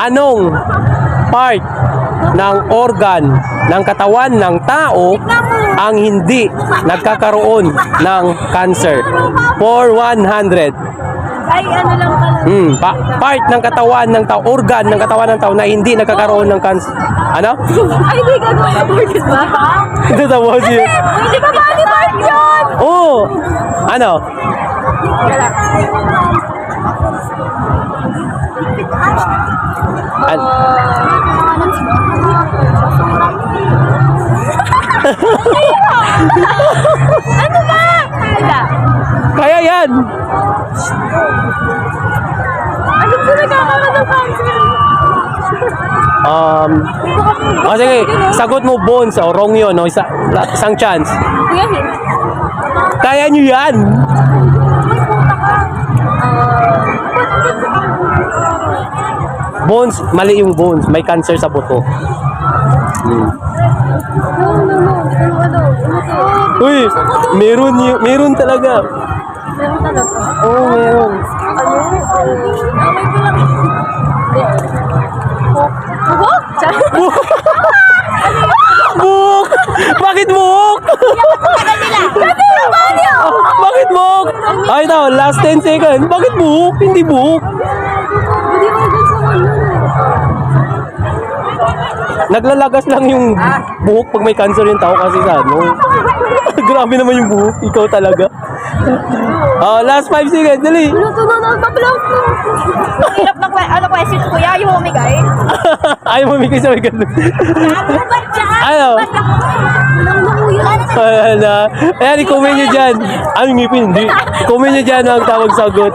Anong part ng organ ng katawan ng tao ang hindi nagkakaroon ng cancer? For 100. Ay, ano lang pala. Part ng katawan ng tao, organ ng katawan ng tao na hindi nagkakaroon ng cancer. Ano? Ay, hindi ka ba? Organ ba? Ito sa boss yun. Hindi ka ba ni Mark yun? Oo. Ano? Ano ba? Wala. Kaya yan. Ano po nagkakaroon ng cancer? Sige, sagot mo bones o wrong yun, no? Isang chance. Kuya, hint. Kaya nyo yan. Bones, mali yung bones. May cancer sa buto. No. Uy, meron talaga. Meron talaga. Oo, meron. Ano? Away ko lang. Buhok? Buhok! Bakit buhok? Bakit buhok? Ay, ito, last 10 seconds. Bakit buhok? Hindi buhok. Hindi mo dyan sa ano. Naglalagas lang yung buhok pag may cancer yung tao kasi sa ano. Grabe naman yung buhok. Ikaw talaga. Last 5 seconds. Dali. Nagpa-block mo. Hirap ng question, kuya. Yung humigay. Ayaw mo may sa ganun. Ano? Ayan na. Ayan, i-comment nyo dyan. Ano ngipin? Hindi. I-comment nyo dyan ang tawag sagot.